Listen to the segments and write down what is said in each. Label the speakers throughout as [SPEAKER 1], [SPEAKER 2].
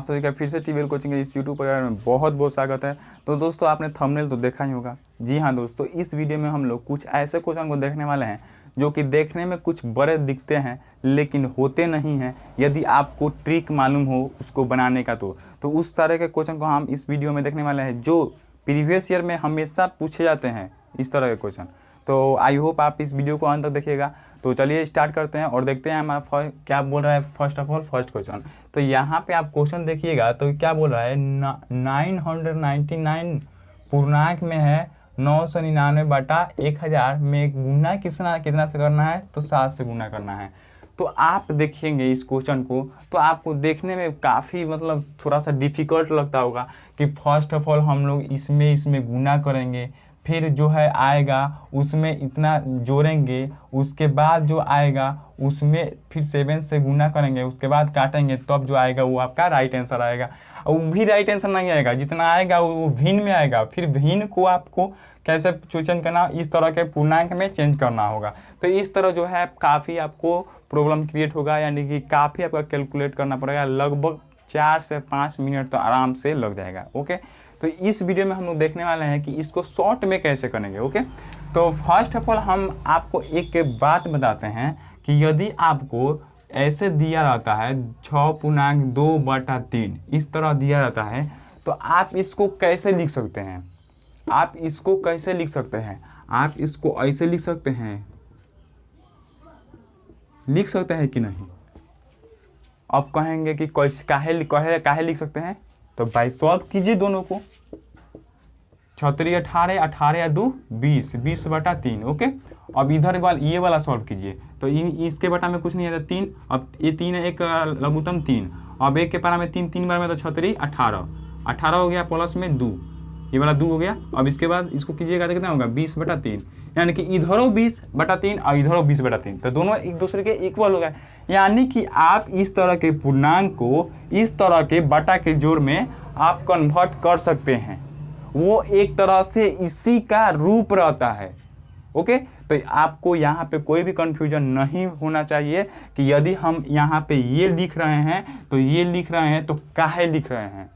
[SPEAKER 1] सभी का फिर से टीवीएल कोचिंग के इस यूट्यूब परिवार में बहुत बहुत स्वागत है। तो दोस्तों आपने थंबनेल तो देखा ही होगा। जी हाँ दोस्तों, इस वीडियो में हम लोग कुछ ऐसे क्वेश्चन को देखने वाले हैं जो कि देखने में कुछ बड़े दिखते हैं लेकिन होते नहीं हैं। यदि आपको ट्रिक मालूम हो उसको बनाने का तो उस तरह के क्वेश्चन को हम इस वीडियो में देखने वाले हैं जो प्रीवियस ईयर में हमेशा पूछे जाते हैं इस तरह के क्वेश्चन। तो आई होप आप इस वीडियो को अंत तक देखिएगा। तो चलिए स्टार्ट करते हैं और देखते हैं हमारा क्या बोल रहा है। First of all first question, तो यहाँ पे आप क्वेश्चन देखिएगा तो क्या बोल रहा है 999 पूर्णांक में है 999/1000 में गुना कितना से करना है, तो 7 से गुना करना है। तो आप देखेंगे इस क्वेश्चन को तो आपको देखने में काफ़ी मतलब थोड़ा सा डिफ़िकल्ट लगता होगा कि फर्स्ट ऑफ ऑल हम लोग इसमें गुना करेंगे, फिर जो है आएगा उसमें इतना जोड़ेंगे, उसके बाद जो आएगा उसमें फिर 7 से गुना करेंगे, उसके बाद काटेंगे, तब जो आएगा वो आपका राइट आंसर आएगा। और वो भी राइट आंसर नहीं आएगा, जितना आएगा वो भिन्न में आएगा। फिर भिन्न को आपको कैसे चेंज करना, इस तरह के पूर्णांक में चेंज करना होगा। तो इस तरह जो है काफ़ी आपको प्रॉब्लम क्रिएट होगा, यानी कि काफ़ी आपका कैलकुलेट करना पड़ेगा। लगभग 4 से 5 मिनट तो आराम से लग जाएगा। ओके, तो इस वीडियो में हम लोग देखने वाले हैं कि इसको शॉर्ट में कैसे करेंगे। ओके, तो फर्स्ट ऑफ ऑल हम आपको एक बात बताते हैं कि यदि आपको ऐसे दिया रहता है 6.2/3 इस तरह दिया रहता है तो आप इसको कैसे लिख सकते हैं। आप इसको कैसे लिख सकते हैं, आप इसको ऐसे लिख सकते हैं, लिख सकते हैं कि नहीं। अब कहेंगे कि काहे लिख सकते हैं, तो भाई सॉल्व कीजिए दोनों को। 36 18 18 या 2 20 20/3। ओके, अब इधर ये वाला सॉल्व कीजिए तो इसके बटा में कुछ नहीं आता 3। अब ये 3 है, एक लघुत्तम 3। अब एक के पारा में 3 3 बार में तो 36 18 हो गया, प्लस में 2, ये वाला 2 हो गया। अब इसके बाद इसको कीजिएगा तो कितना होगा 20/3, यानी कि इधरों 20/3 और इधरों 20/3, तो दोनों एक दूसरे के इक्वल हो गए। यानी कि आप इस तरह के पूर्णांक को इस तरह के बटा के जोड़ में आप कन्वर्ट कर सकते हैं। वो एक तरह से इसी का रूप रहता है। ओके, तो आपको यहाँ पे कोई भी कन्फ्यूजन नहीं होना चाहिए कि यदि हम यहाँ पे ये लिख रहे हैं तो ये लिख रहे हैं तो काहे लिख रहे हैं,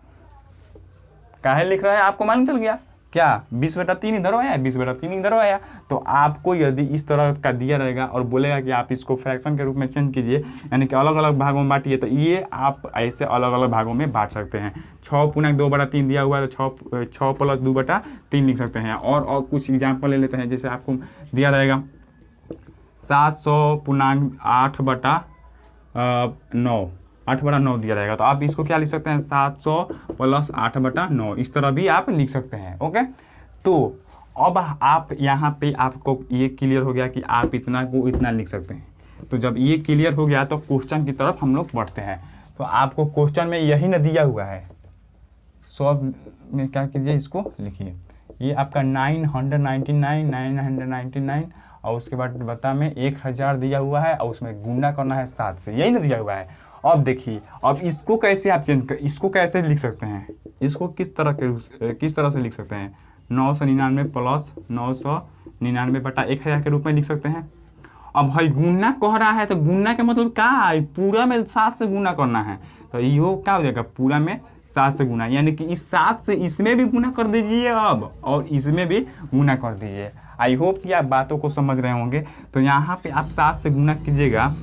[SPEAKER 1] काहे लिख रहा है आपको मालूम चल गया क्या। 20/3 इधर आया, 20/3 इधर आया। तो आपको यदि इस तरह का दिया रहेगा और बोलेगा कि आप इसको फ्रैक्शन के रूप में चेंज कीजिए, यानी कि अलग अलग भागों में बांटिए, तो ये आप ऐसे अलग अलग भागों में बांट सकते हैं। 6.2/3 दिया हुआ है तो 6 + 2/3 लिख सकते हैं। और कुछ एग्जाम्पल ले लेते हैं, जैसे आपको दिया रहेगा 700.8/9 8/9 दिया जाएगा, तो आप इसको क्या लिख सकते हैं 700 + 8/9, इस तरह भी आप लिख सकते हैं। ओके, तो अब आप यहाँ पे आपको ये क्लियर हो गया कि आप इतना को इतना लिख सकते हैं। तो जब ये क्लियर हो गया तो क्वेश्चन की तरफ हम लोग बढ़ते हैं। तो आपको क्वेश्चन में यही न दिया हुआ है, सॉल्व में क्या कीजिए, इसको लिखिए। ये आपका 999 और उसके बाद बता में 1000 दिया हुआ है और उसमें गुना करना है 7 से, यही ना दिया हुआ है। अब देखिए, अब इसको कैसे आप इसको कैसे लिख सकते हैं, इसको किस तरह से लिख सकते हैं। 999 + 999/1000 के रूप में लिख सकते हैं। अब भाई गुना कह रहा है तो गुना का मतलब क्या है, पूरा में 7 से गुना करना है, तो ये क्या हो जाएगा पूरा में 7 से गुना, यानी कि इस 7 से इसमें भी गुना कर दीजिए अब, और इसमें भी गुना कर दीजिए। आई होप कि आप बातों को समझ रहे होंगे। तो यहाँ पे आप 7 से गुना कीजिएगा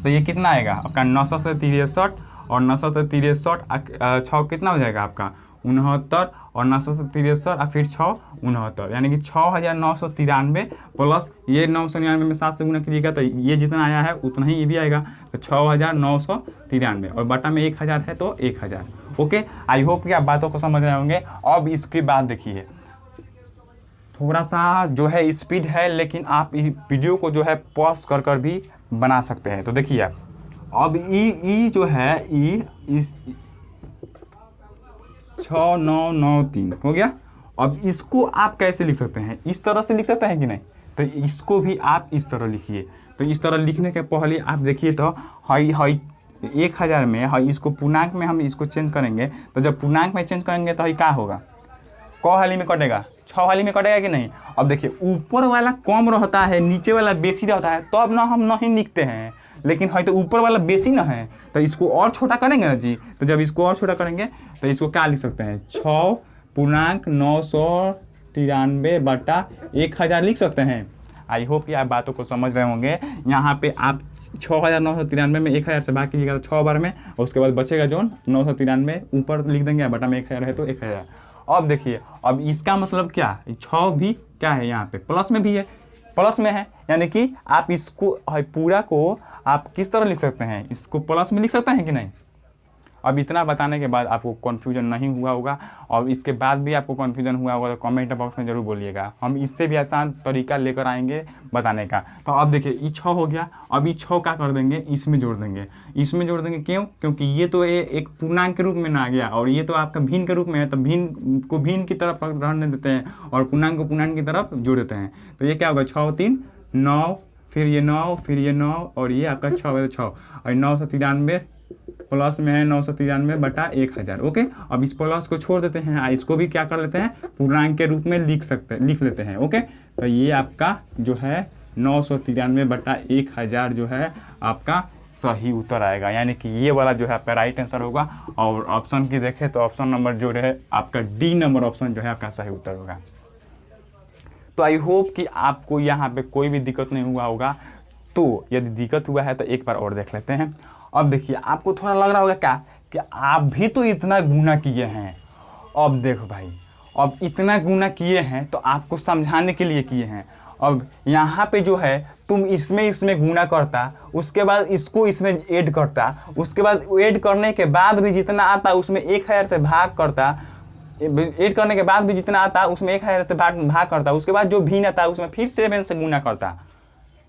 [SPEAKER 1] तो ये कितना आएगा आपका 963, और 963 6 कितना हो जाएगा आपका 69, और 963 और फिर 6 69, यानी कि 6993 प्लस ये 999 में 7 से गुना कीजिएगा तो ये जितना आया है उतना ही ये भी आएगा, तो 6993, और बटा में 1000 है तो 1000। ओके, आई होप कि आप बातों को समझ रहे होंगे। अब इसके बाद देखिए, थोड़ा सा जो है स्पीड है, लेकिन आप इस वीडियो को जो है पॉज कर भी बना सकते हैं। तो देखिए आप, अब ई जो है इस 6993 हो गया। अब इसको आप कैसे लिख सकते हैं, इस तरह से लिख सकते हैं कि नहीं, तो इसको भी आप इस तरह लिखिए। तो इस तरह लिखने के पहले आप देखिए तो हाई 1000 में हाई इसको पूर्णांक में हम इसको चेंज करेंगे, तो जब पूर्णांक में चेंज करेंगे तो क्या होगा, क हाली में कटेगा, 6 हाली में कटेगा कि नहीं। अब देखिए ऊपर वाला कम रहता है, नीचे वाला बेसी रहता है, तो अब ना हम नहीं लिखते हैं, लेकिन है तो ऊपर वाला बेसी ना है, तो इसको और छोटा करेंगे ना जी। तो जब इसको और छोटा करेंगे तो इसको क्या लिख सकते हैं, 6.993/1000 लिख सकते हैं। आई होप कि आप बातों को समझ रहे होंगे। यहाँ पे आप 6,993 में 1000 से भाग कीजिएगा तो 6 बार में, और उसके बाद बचेगा जो 993 ऊपर लिख देंगे, बटा में 1000 है तो 1000। अब देखिए, अब इसका मतलब क्या, 6 भी क्या है यहाँ पे प्लस में भी है, प्लस में है, यानी कि आप इसको पूरा को आप किस तरह लिख सकते हैं, इसको प्लस में लिख सकते हैं कि नहीं। अब इतना बताने के बाद आपको कन्फ्यूजन नहीं हुआ होगा, और इसके बाद भी आपको कन्फ्यूजन हुआ होगा तो कमेंट बॉक्स में ज़रूर बोलिएगा, हम इससे भी आसान तरीका लेकर आएंगे बताने का। तो अब देखिए ये 6 हो गया, अब ये 6 क्या कर देंगे, इसमें जोड़ देंगे, इसमें जोड़ देंगे क्यों, क्योंकि ये तो एक पूर्णांक के रूप में ना आ गया, और ये तो आपका भिन्न के रूप में है, तो भिन्न को भिन्न की तरफ रहने देते हैं और पूर्णांक को पूर्णांक की तरफ जोड़ देते हैं। तो ये क्या होगा, 6 3 9, फिर ये 9, फिर ये 9, और ये आपका 6 और 993 प्लस में है 993/1000। ओके, अब इस प्लस को छोड़ देते हैं, इसको भी क्या कर लेते हैं, पूर्णांक के रूप में लिख लेते हैं। ओके, तो ये आपका जो है 993/1000 जो है आपका सही उत्तर आएगा, यानी कि ये वाला जो है आपका राइट आंसर होगा। और ऑप्शन की देखें तो ऑप्शन नंबर जो है आपका डी नंबर ऑप्शन जो है आपका सही उत्तर होगा। तो आई होप कि आपको यहाँ पे कोई भी दिक्कत नहीं हुआ होगा। तो यदि दिक्कत हुआ है तो एक बार और देख लेते हैं। अब देखिए, आपको थोड़ा लग रहा होगा क्या कि आप भी तो इतना गुना किए हैं। अब देखो भाई, अब इतना गुना किए हैं तो आपको समझाने के लिए किए हैं। अब यहाँ पे जो है तुम इसमें गुना करता, उसके बाद इसको इसमें ऐड करता, उसके बाद ऐड करने के बाद भी जितना आता उसमें 1000 से भाग करता, ऐड करने के बाद भी जितना आता उसमें 1000 से भाग करता, उसके बाद जो भिन्न आता उसमें फिर 7 से गुना करता,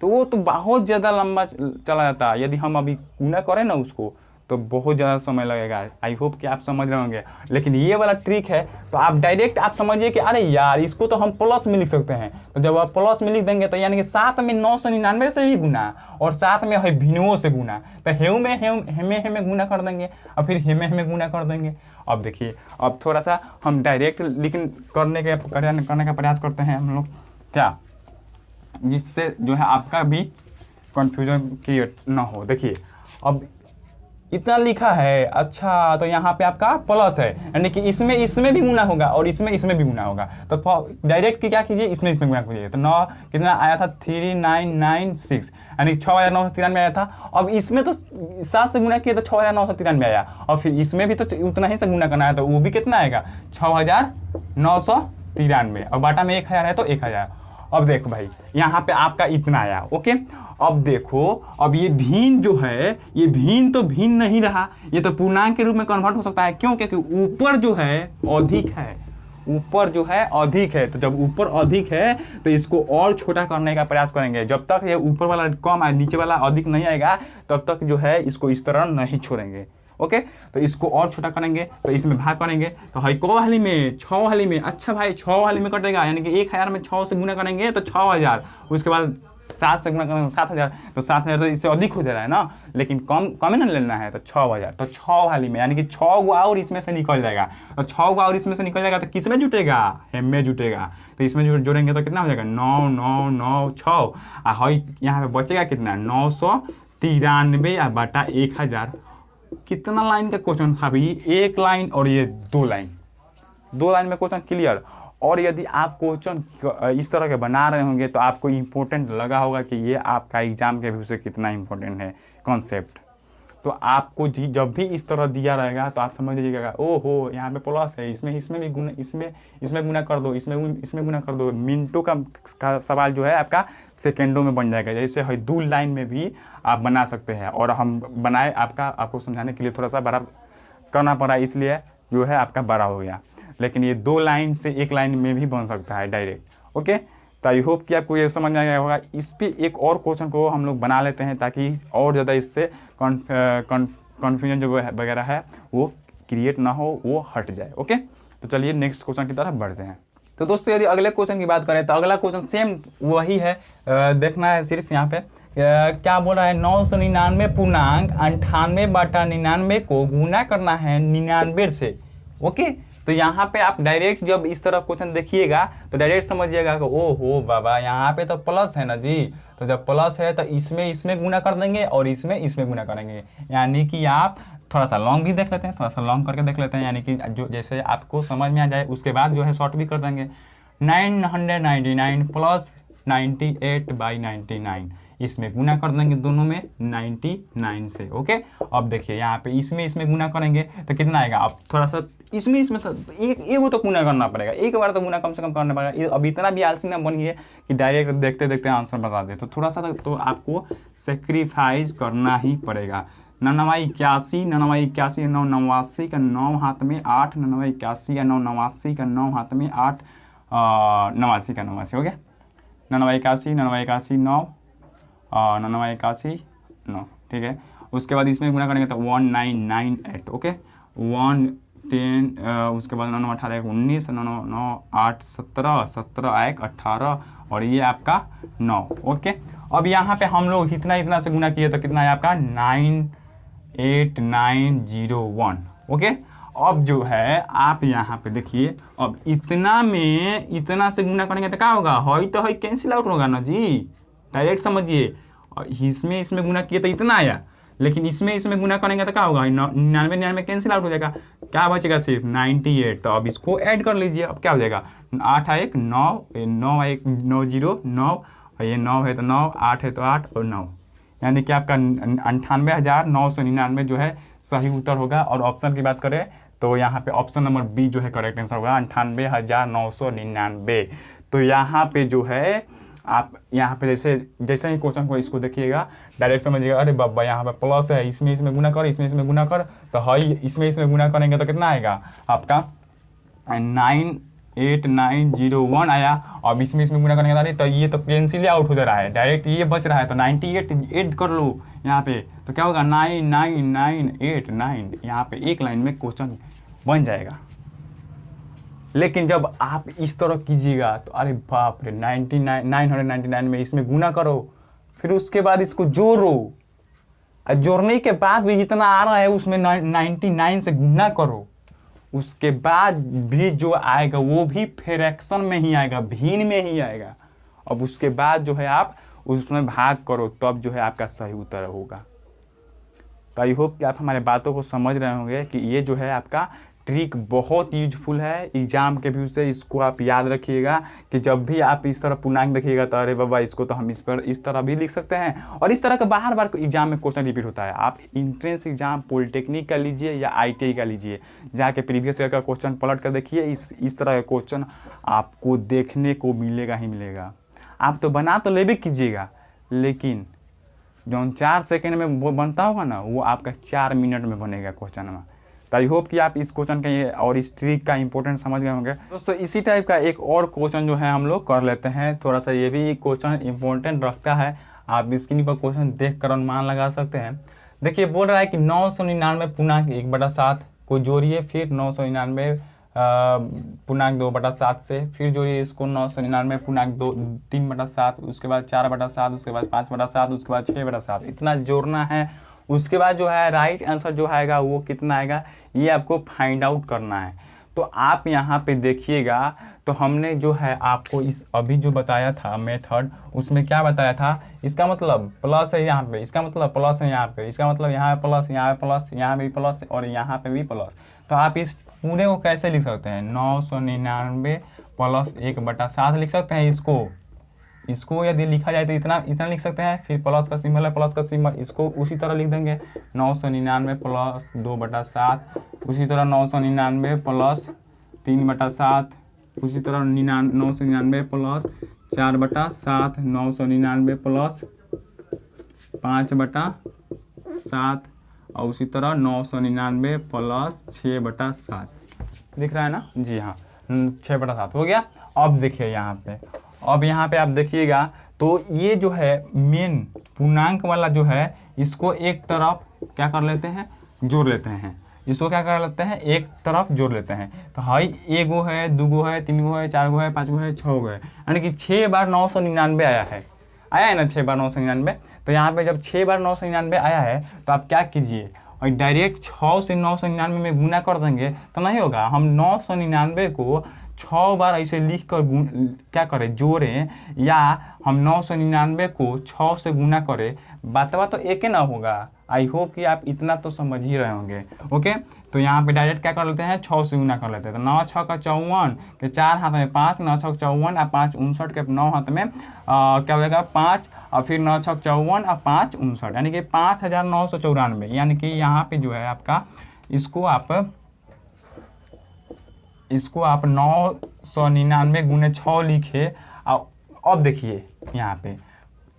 [SPEAKER 1] तो वो तो बहुत ज़्यादा लंबा चला जाता। यदि हम अभी गुना करें ना उसको तो बहुत ज़्यादा समय लगेगा। आई होप कि आप समझ रहे होंगे। लेकिन ये वाला ट्रिक है तो आप डायरेक्ट आप समझिए कि अरे यार इसको तो हम प्लस में लिख सकते हैं। तो जब आप प्लस में लिख देंगे तो यानी कि साथ में 999 से भी गुना और साथ में है भिन्नों से गुना, तो हेमे गुना कर देंगे और फिर हेमे गुना कर देंगे। अब देखिए, अब थोड़ा सा हम डायरेक्ट करने का प्रयास करते हैं हम लोग, क्या, जिससे जो है आपका भी कंफ्यूजन क्रिएट ना हो। देखिए, अब इतना लिखा है, अच्छा तो यहाँ पे आपका प्लस है, यानी कि इसमें भी गुना होगा और इसमें भी गुना होगा। तो डायरेक्ट क्या कीजिए, इसमें गुना कीजिए। तो 9 कितना आया था, 3996, यानी 6993 आया था। अब इसमें तो 7 से गुना किया तो 6993 आया, और फिर इसमें भी तो उतना ही से गुना करना है, तो वो भी कितना आएगा, 6993, और बाटा में 1000 है तो 1000। अब देखो भाई, यहाँ पे आपका इतना आया। ओके, अब देखो, अब ये भिन्न जो है, ये भिन्न तो भिन्न नहीं रहा, ये तो पूर्णांक के रूप में कन्वर्ट हो सकता है। क्यों? क्योंकि ऊपर जो है अधिक है, ऊपर जो है अधिक है। तो जब ऊपर अधिक है तो इसको और छोटा करने का प्रयास करेंगे। जब तक ये ऊपर वाला कम आए, नीचे वाला अधिक नहीं आएगा, तब तक जो है इसको इस तरह नहीं छोड़ेंगे। ओके, तो इसको और छोटा करेंगे, तो इसमें भाग करेंगे, तो है को वाली में 6 वाली में, अच्छा भाई 6 वाली में कटेगा, यानी कि 1000 में 6 से गुना करेंगे तो 6000, उसके बाद 7 से गुना करेंगे 7000, तो 7000 तो इससे अधिक हो जा रहा है ना, लेकिन कम ही ना लेना है, तो 6000, तो 6 वाली में, यानी कि 6 गो और इसमें से निकल जाएगा। तो 6 गो और इसमें से निकल जाएगा तो किस में जुटेगा, हेम में जुटेगा। तो इसमें जोड़ेंगे तो कितना हो जाएगा, 9 9 9 6, और यहाँ पे बचेगा कितना, 993 या बटा 1000। कितना लाइन का क्वेश्चन था भाई, एक लाइन और ये 2 लाइन, 2 लाइन में क्वेश्चन क्लियर। और यदि आप क्वेश्चन इस तरह के बना रहे होंगे तो आपको इम्पोर्टेंट लगा होगा कि ये आपका एग्जाम के व्यू से कितना इम्पोर्टेंट है कॉन्सेप्ट। तो आपको जब भी इस तरह दिया रहेगा तो आप समझ लीजिएगा, ओहो यहाँ पे प्लस है, इसमें भी गुना, इसमें गुना कर दो, इसमें गुना कर दो। मिनटों का सवाल जो है आपका सेकेंडों में बन जाएगा। जैसे है 2 लाइन में भी आप बना सकते हैं, और हम बनाए आपको समझाने के लिए थोड़ा सा बड़ा करना पड़ा, इसलिए जो है आपका बड़ा हो गया। लेकिन ये 2 लाइन से 1 लाइन में भी बन सकता है डायरेक्ट। ओके, तो आई होप कि आपको ये समझ आ गया होगा। इस पर एक और क्वेश्चन को हम लोग बना लेते हैं ताकि और ज़्यादा इससे कन्फ्यूजन जो वगैरह है वो क्रिएट ना हो, वो हट जाए। ओके, तो चलिए नेक्स्ट क्वेश्चन की तरफ बढ़ते हैं। तो दोस्तों, यदि अगले क्वेश्चन की बात करें तो अगला क्वेश्चन सेम वही है, देखना है सिर्फ यहाँ पे क्या बोल रहा है, 999 पूर्णांक 98/99 को गुना करना है 99 से। ओके, तो यहाँ पे आप डायरेक्ट जब इस तरह क्वेश्चन देखिएगा तो डायरेक्ट समझिएगा कि ओ हो बाबा यहाँ पे तो प्लस है ना जी, तो जब प्लस है तो इसमें गुना कर देंगे और इसमें गुना करेंगे। यानी कि आप थोड़ा सा लॉन्ग भी देख लेते हैं, थोड़ा सा लॉन्ग करके देख लेते हैं, यानी कि जो जैसे आपको समझ में आ जाए उसके बाद जो है शॉर्ट भी कर देंगे। 999 प्लस 98/99 इसमें गुना कर देंगे दोनों में 99 से। ओके, अब देखिए यहाँ पे इसमें गुना करेंगे तो कितना आएगा। अब थोड़ा सा इसमें तो एक वो तो गुना करना पड़ेगा, एक बार तो गुना कम से कम करना पड़ेगा। अब इतना भी आलसी ना बनिए कि डायरेक्ट देखते देखते आंसर बता दे, तो थोड़ा सा तो आपको सेक्रीफाइस करना ही पड़ेगा। 9981 9981 989 का 9 हाथ में 8, 9981 या 989 का 9 हाथ में 8, 89 का 89 हो गया। 9981 9981 9 9981 9, ठीक है। उसके बाद इसमें गुना करेंगे तो 1998। ओके, 110, उसके बाद 9 18 19, 9 9 8 17 17 1 18 और ये आपका 9। ओके, अब यहाँ पे हम लोग इतना से गुना किए तो कितना है आपका 98901। ओके, अब जो है आप यहाँ पे देखिए, अब इतना में इतना से गुना करेंगे तो क्या होगा, हई तो हई कैंसिल आउट होगा ना जी, डायरेक्ट समझिए। और इसमें गुना किए तो इतना आया, लेकिन इसमें गुना करेंगे तो क्या होगा, 99 कैंसिल आउट हो जाएगा, क्या बचेगा सिर्फ 98। तो अब इसको ऐड कर लीजिए, अब क्या हो जाएगा 8 1 9 9 1 9 0 9 और ये 9 है तो 9, 8 है तो 8 और 9, यानी कि आपका 98,999 जो है सही उत्तर होगा। और ऑप्शन की बात करें तो यहाँ पे ऑप्शन नंबर बी जो है करेक्ट आंसर होगा, 98,999। तो यहाँ पे जो है आप यहाँ पे जैसे ही क्वेश्चन को इसको देखिएगा डायरेक्ट समझिएगा, अरे बाबा यहाँ पे प्लस है, इसमें गुना कर, इसमें गुना कर, तो हई इसमें गुना करेंगे तो कितना आएगा आपका 98901 आया। अब इसमें गुना करेंगे तो ये तो कैंसिल आउट हो जा रहा है, डायरेक्ट ये बच रहा है, तो 98 ऐड कर लो यहाँ पे, तो क्या होगा 99989। यहाँ पे एक लाइन में क्वेश्चन बन जाएगा। लेकिन जब आप इस तरह कीजिएगा तो अरे बाप रे 999 में इसमें गुना करो, फिर उसके बाद इसको जोड़ो, जोड़ने के बाद भी जितना आ रहा है उसमें 99 से गुना करो, उसके बाद भी जो आएगा वो भी फ्रैक्शन में ही आएगा, भिन्न में ही आएगा। अब उसके बाद जो है आप उसमें भाग करो, तब जो है आपका सही उत्तर होगा। तो आई होप कि आप हमारे बातों को समझ रहे होंगे कि ये जो है आपका ट्रिक बहुत यूजफुल है एग्जाम के व्यू से। इसको आप याद रखिएगा कि जब भी आप इस तरह पूर्णांक देखिएगा तो अरे बाबा इसको तो हम इस तरह भी लिख सकते हैं। और इस तरह का बार एग्जाम में क्वेश्चन रिपीट होता है। आप इंट्रेंस एग्जाम पॉलिटेक्निक का लीजिए या ITI का लीजिए, जाके प्रीवियस ईयर का क्वेश्चन पलट कर देखिए, इस तरह का क्वेश्चन आपको देखने को मिलेगा ही मिलेगा। आप तो बना तो लेबे कीजिएगा, लेकिन जो 4 सेकेंड में वो बनता होगा ना, वो आपका 4 मिनट में बनेगा क्वेश्चन में। तो आई होप कि आप इस क्वेश्चन का और इस ट्रिक का इंपॉर्टेंस समझ गए होंगे। दोस्तों इसी टाइप का एक और क्वेश्चन जो है हम लोग कर लेते हैं, थोड़ा सा ये भी क्वेश्चन इंपॉर्टेंट रखता है। आप स्क्रीन पर क्वेश्चन देख कर अनुमान लगा सकते हैं। देखिए बोल रहा है कि 999 पूर्णांक 1/7 को जोड़िए, फिर 999 पूर्णांक 2/7 से, फिर जोड़िए इसको 999 पूर्णांक 3/7, उसके बाद 4/7, उसके बाद 5/7, उसके बाद 6/7, इतना जोड़ना है। उसके बाद जो है राइट आंसर जो आएगा वो कितना आएगा ये आपको फाइंड आउट करना है। तो आप यहाँ पे देखिएगा, तो हमने जो है आपको इस अभी जो बताया था मेथड, उसमें क्या बताया था, इसका मतलब प्लस है यहाँ पे, इसका मतलब प्लस है यहाँ पे, इसका मतलब यहाँ पे प्लस, यहाँ पे प्लस, यहाँ भी प्लस और यहाँ पे भी प्लस। तो आप इस पूरे को कैसे लिख सकते हैं, 999 प्लस 1/7 लिख सकते हैं। इसको यदि लिखा जाए तो इतना लिख सकते हैं, फिर प्लस का सिंबल है, प्लस का सिंबल, इसको उसी तरह लिख देंगे 999 प्लस 2/7, उसी तरह 999 प्लस 3/7, उसी तरह 999 प्लस 4/7, 999 प्लस 5/7 और उसी तरह 999 प्लस 6/7। दिख रहा है ना जी, हाँ 6/7 हो गया। अब देखिए यहाँ पे आप देखिएगा तो ये जो है मेन पूर्णांक वाला जो है, इसको एक तरफ क्या कर लेते हैं, जोड़ लेते हैं। इसको क्या कर लेते हैं, एक तरफ जोड़ लेते हैं। तो हाई 1 गो है, 2 गो है, 3 गो है, 4 गो है, 5 गो है, 6 गो है, यानी कि 6 बार 999 आया है ना, 6 बार 999। तो यहाँ पे जब 6 बार 999 आया है तो आप क्या कीजिए, और डायरेक्ट 6 से 999 में गुना कर देंगे तो नहीं होगा। हम 999 को 6 बार ऐसे लिख कर क्या करें, जोड़ें, या हम 999 को 6 से गुना करें, बात तो एक ही ना होगा। आई होप कि आप इतना तो समझ ही रहे होंगे। ओके, तो यहाँ पे डायरेक्ट क्या कर लेते हैं, 6 से गुना कर लेते हैं। तो 9 6 का 54 के 4 हाथ में 5, 9 6 54 और 5 59 के 9 हाथ में क्या हो जाएगा 5, और फिर 9 6 54 और 5 59, यानी कि 5994। यानी कि यहाँ पे जो है आपका इसको आप 999 गुने 6 लिखे। अब देखिए यहाँ पे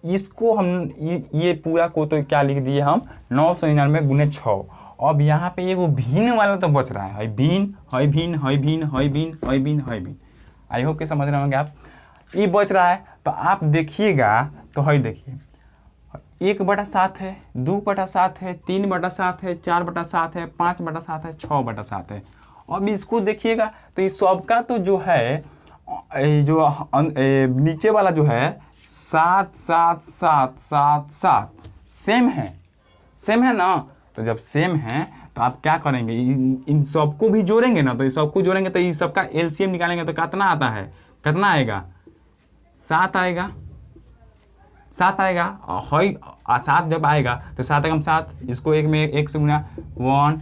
[SPEAKER 1] इसको हम ये पूरा को तो क्या लिख दिए हम 999 गुने 6। अब यहाँ पे एगो भिन्न वाला तो बच रहा है, भिन्न। आई होप कि समझ रहे होंगे आप। ये बच रहा है तो आप देखिएगा तो देखिए 1/7 है, 2/7 है, 3/7 है, 4/7 है, 5/7 है, 6/7 है। अब इसको देखिएगा तो इस सबका तो जो है जो नीचे वाला जो है 7 7 7 7 7 सेम है ना। तो जब सेम है तो आप क्या करेंगे, इन सबको भी जोड़ेंगे ना। तो इस सबको जोड़ेंगे तो इस सबका एलसीएम निकालेंगे तो कितना आता है, कितना आएगा, 7 आएगा। 7 आएगा और 7 जब आएगा तो 7 एकम 7, इसको एक में 1 से गुना 1,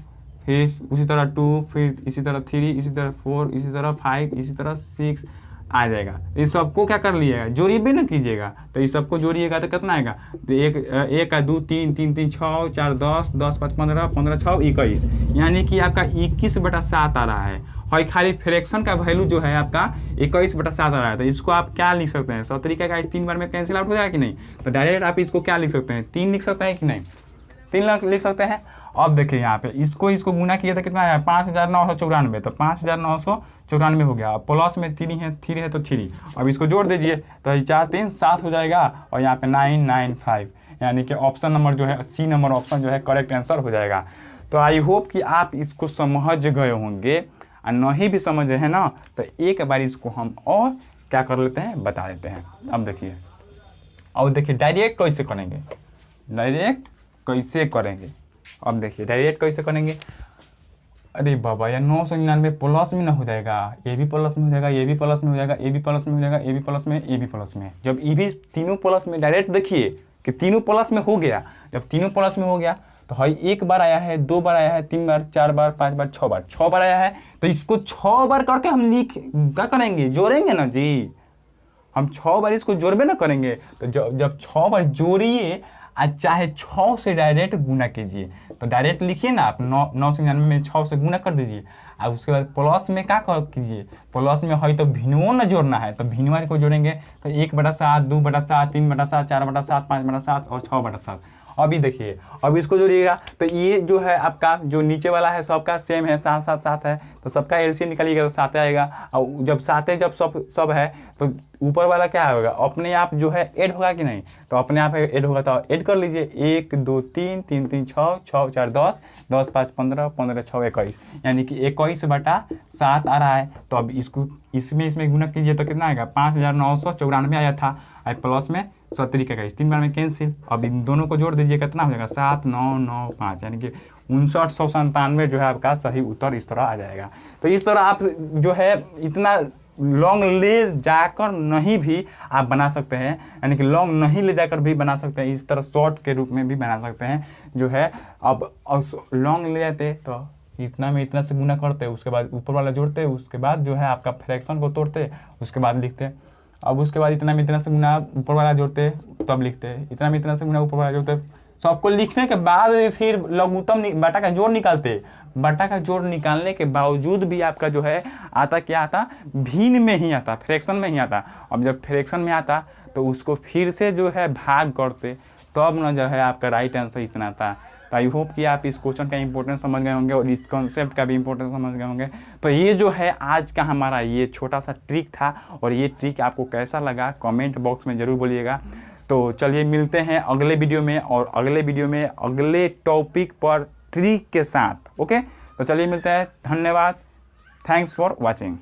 [SPEAKER 1] फिर उसी तरह 2, फिर इसी तरह 3, इसी तरह 4, इसी तरह 5, इसी तरह 6 आ जाएगा। इस सबको क्या कर लिएगा, जोड़िए भी ना कीजिएगा। तो इस सबको जोड़िएगा तो कितना आएगा, तो 1 का 2 3 3 3 6 4 10 10 5 15 15 6 21, यानी कि आपका 21/7 आ रहा है। और खाली फ्रैक्शन का वैल्यू जो है आपका 21/7 आ रहा है। तो इसको आप क्या लिख सकते हैं, 100 तरीके का इस 3 बार में कैंसिल आउट हो जाएगा कि नहीं। तो डायरेक्ट आप इसको क्या लिख सकते हैं, 3 लिख सकते हैं कि नहीं, 3 लिख सकते हैं। अब देखिए यहाँ पे इसको गुना किया तो कितना आया, 5994। तो 5994 हो गया। प्लस में 3 है तो 3। अब इसको जोड़ दीजिए तो 4 3 7 हो जाएगा, और यहाँ पे 995, यानी कि ऑप्शन नंबर जो है सी नंबर ऑप्शन जो है करेक्ट आंसर हो जाएगा। तो आई होप कि आप इसको समझ गए होंगे, और नहीं भी समझ रहे हैं ना तो एक बार इसको हम और क्या कर लेते हैं, बता देते हैं। अब देखिए डायरेक्ट कैसे करेंगे, अब देखिए डायरेक्ट कैसे करेंगे। अरे बाबा यार 999 प्लस में ना हो जाएगा, ये भी प्लस में हो जाएगा, ये भी प्लस में हो जाएगा, ये भी प्लस में हो जाएगा, ये भी प्लस में, ये भी प्लस में। जब ये भी तीनों प्लस में, डायरेक्ट देखिए कि तीनों प्लस में हो गया। जब तीनों प्लस में हो गया तो है 1 बार आया है, 2 बार आया है, 3 बार, 4 बार, 5 बार, 6 बार आया है। तो इसको 6 बार करके हम क्या करेंगे, जोड़ेंगे ना जी। हम 6 बार इसको जोड़बे ना करेंगे। तो जब 6 बार जोड़िए, चाहे 6 से डायरेक्ट गुना कीजिए। तो डायरेक्ट लिखिए ना आप 999 में 6 से गुना कर दीजिए, और उसके बाद प्लस में क्या कीजिए, प्लस में है तो भिन्नों न जोड़ना है। तो भिन्नवा को जोड़ेंगे तो 1/7, 2/7, 3/7, 4/7, 5/7 और 6/7। अभी देखिए, अब इसको जोड़िएगा तो ये जो है आपका जो नीचे वाला है सबका सेम है, 7 7 7 है। तो सबका एलसीएम निकालिएगा तो 7 आएगा। और जब 7 जब सब है तो ऊपर वाला क्या होगा, अपने आप जो है ऐड होगा कि नहीं। तो अपने आप ऐड होगा तो ऐड कर लीजिए, 1 2 3 3 3 6 6 4 10 10 5 15 15 6 21, यानी कि 21/7 आ रहा है। तो अब इसको इसमें गुना कीजिए तो कितना आएगा, 5994 आया था, और प्लस में 100 तरीके का इस 3 बार में कैंसिल। अब इन दोनों को जोड़ दीजिए, कितना हो जाएगा, 7995, यानी कि 5997 जो है आपका सही उत्तर इस तरह आ जाएगा। तो इस तरह आप जो है इतना लॉन्ग ले जाकर नहीं भी आप बना सकते हैं, यानी कि लॉन्ग नहीं ले जाकर भी बना सकते हैं, इस तरह शॉर्ट के रूप में भी बना सकते हैं जो है। अब लॉन्ग ले जाते तो इतना में इतना से गुना करते, उसके बाद ऊपर वाला जोड़ते, उसके बाद जो है आपका फ्रैक्शन को तोड़ते, उसके बाद लिखते। अब उसके बाद इतना में इतना से गुना ऊपर वाला जोड़ते तब लिखते, इतना में इतना से गुना ऊपर वाला जोड़ते। सबको लिखने के बाद फिर लघुत्तम बटा का जोड़ निकालते। बटा का जोड़ निकालने के बावजूद भी आपका जो है आता क्या आता, भिन्न में ही आता, फ्रैक्शन में ही आता। अब जब फ्रैक्शन में आता तो उसको फिर से जो है भाग करते, तब ना जो है आपका राइट आंसर इतना आता। तो आई होप कि आप इस क्वेश्चन का इंपॉर्टेंस समझ गए होंगे और इस कॉन्सेप्ट का भी इंपॉर्टेंस समझ गए होंगे। तो ये जो है आज का हमारा ये छोटा सा ट्रिक था, और ये ट्रिक आपको कैसा लगा कमेंट बॉक्स में ज़रूर बोलिएगा। तो चलिए मिलते हैं अगले वीडियो में, और अगले वीडियो में अगले टॉपिक पर ट्रिक के साथ। ओके, तो चलिए मिलते हैं। धन्यवाद, थैंक्स फॉर वॉचिंग।